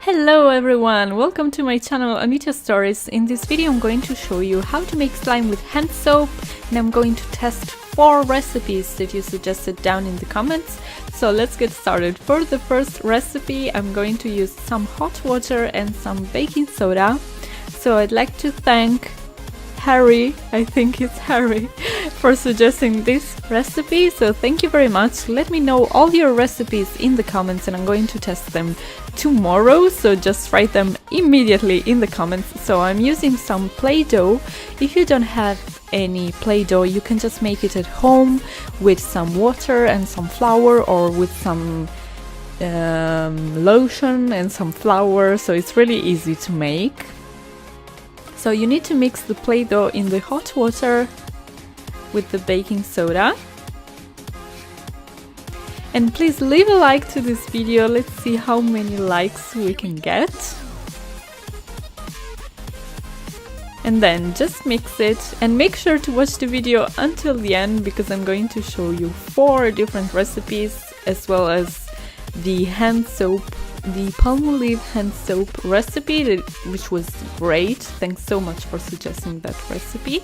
Hello everyone, welcome to my channel Anita Stories. In this video I'm going to show you how to make slime with hand soap, and I'm going to test 4 recipes that you suggested down in the comments. So let's get started. For the first recipe I'm going to use some hot water and some baking soda. So I'd like to thank Harry, I think it's Harry, for suggesting this recipe, so thank you very much. Let me know all your recipes in the comments and I'm going to test them tomorrow, so just write them immediately in the comments. So I'm using some Play-Doh. If you don't have any Play-Doh, you can just make it at home with some water and some flour, or with some lotion and some flour, so it's really easy to make. So you need to mix the Play-Doh in the hot water with the baking soda. And please leave a like to this video, let's see how many likes we can get. And then just mix it and make sure to watch the video until the end, because I'm going to show you 4 different recipes, as well as the hand soap, the Palmolive hand soap recipe, which was great. Thanks so much for suggesting that recipe.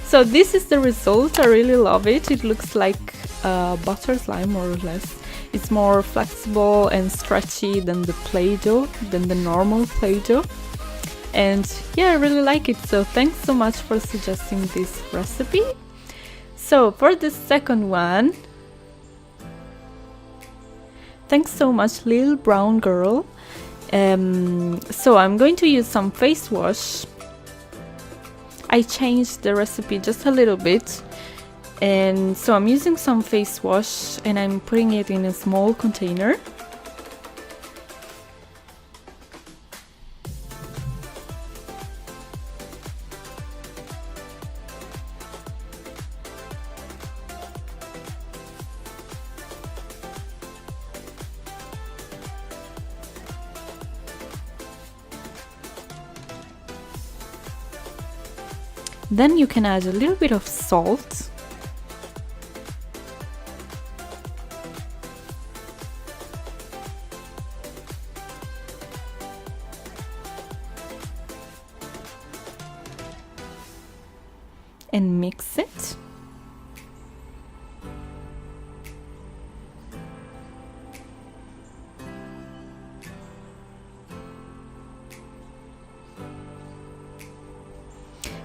So this is the result. I really love it. It looks like butter slime, more or less. It's more flexible and stretchy than the Play-Doh, than the normal Play-Doh. And yeah, I really like it. So thanks so much for suggesting this recipe. So for the second one, thanks so much, Little Brown Girl. So I'm going to use some face wash. I changed the recipe just a little bit, and so I'm using some face wash and I'm putting it in a small container. Then you can add a little bit of salt. And mix it.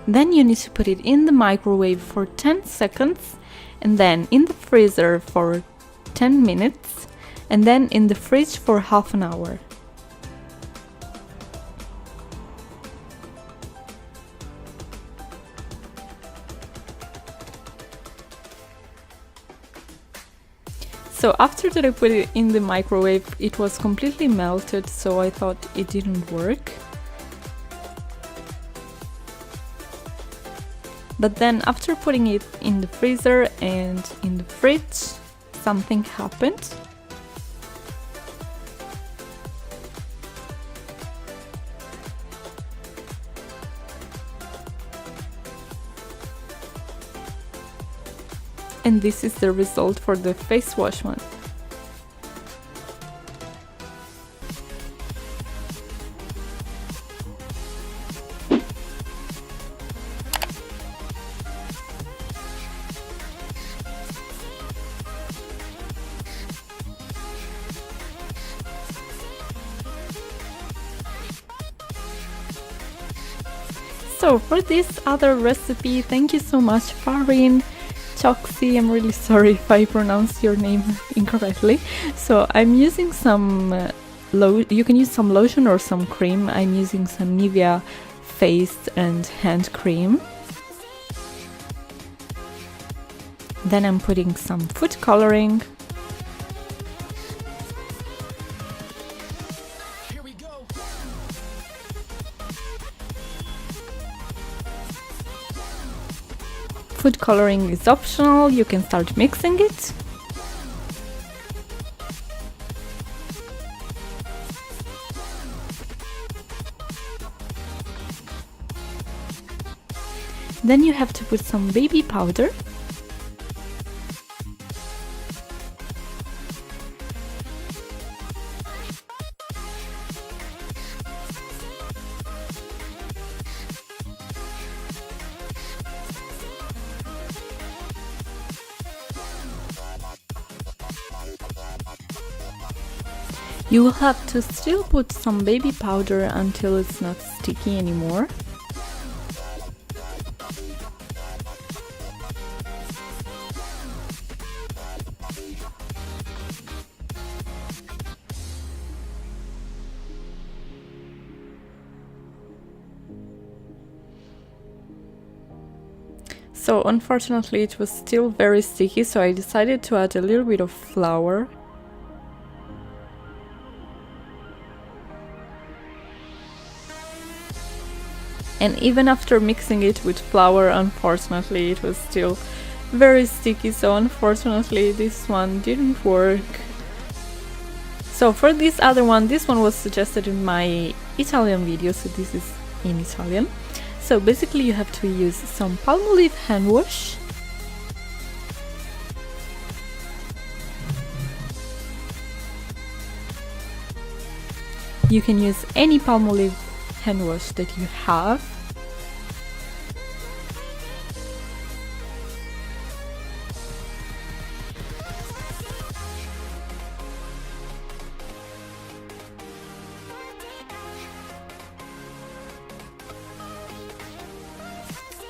Then you need to put it in the microwave for 10 seconds, and then in the freezer for 10 minutes, and then in the fridge for half an hour. So after that I put it in the microwave, it was completely melted, so I thought it didn't work. But then after putting it in the freezer and in the fridge, something happened. And this is the result for the face wash one. So for this other recipe, thank you so much, Farin Choxy. I'm really sorry if I pronounced your name incorrectly. So I'm using some you can use some lotion or some cream. I'm using some Nivea face and hand cream. Then I'm putting some food coloring. Food coloring is optional, you can start mixing it. Then you have to put some baby powder. You will have to still put some baby powder until it's not sticky anymore. So unfortunately it was still very sticky, so I decided to add a little bit of flour. And even after mixing it with flour, unfortunately it was still very sticky, so unfortunately this one didn't work. So for this other one, this one was suggested in my Italian video, so this is in Italian. So basically you have to use some PALMOLIVE hand wash. You can use any PALMOLIVE hand wash that you have.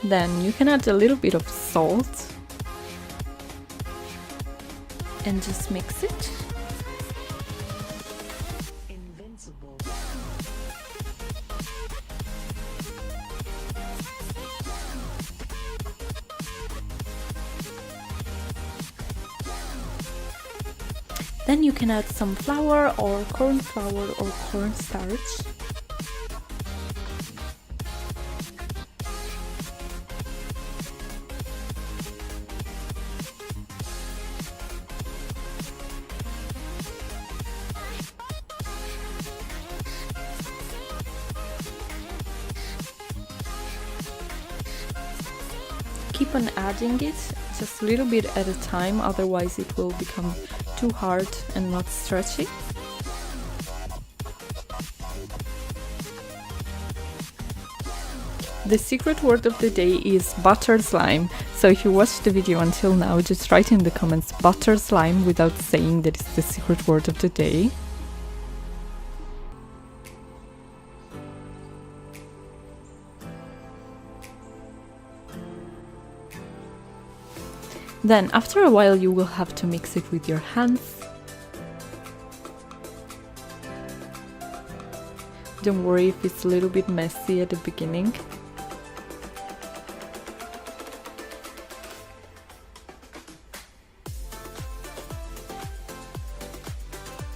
Then you can add a little bit of salt and just mix it. Then you can add some flour or corn flour or cornstarch. Keep on adding it, just a little bit at a time, otherwise it will become too hard and not stretchy. The secret word of the day is butter slime. So if you watched the video until now, just write in the comments butter slime without saying that it's the secret word of the day. Then after a while you will have to mix it with your hands. Don't worry if it's a little bit messy at the beginning.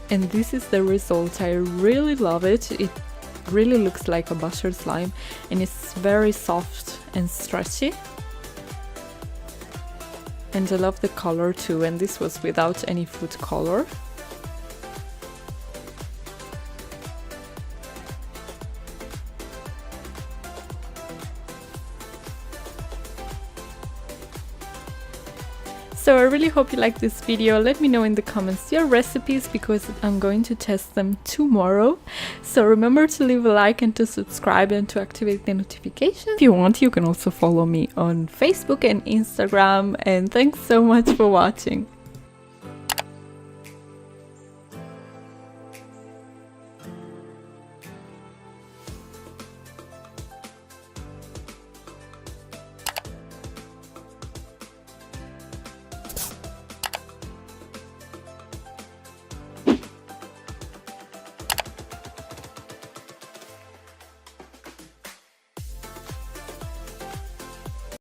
And this is the result. I really love it. It really looks like a butter slime and it's very soft and stretchy. And I love the color too, and this was without any food color. So I really hope you liked this video. Let me know in the comments your recipes because I'm going to test them tomorrow. So remember to leave a like and to subscribe and to activate the notifications. If you want, you can also follow me on Facebook and Instagram. And thanks so much for watching.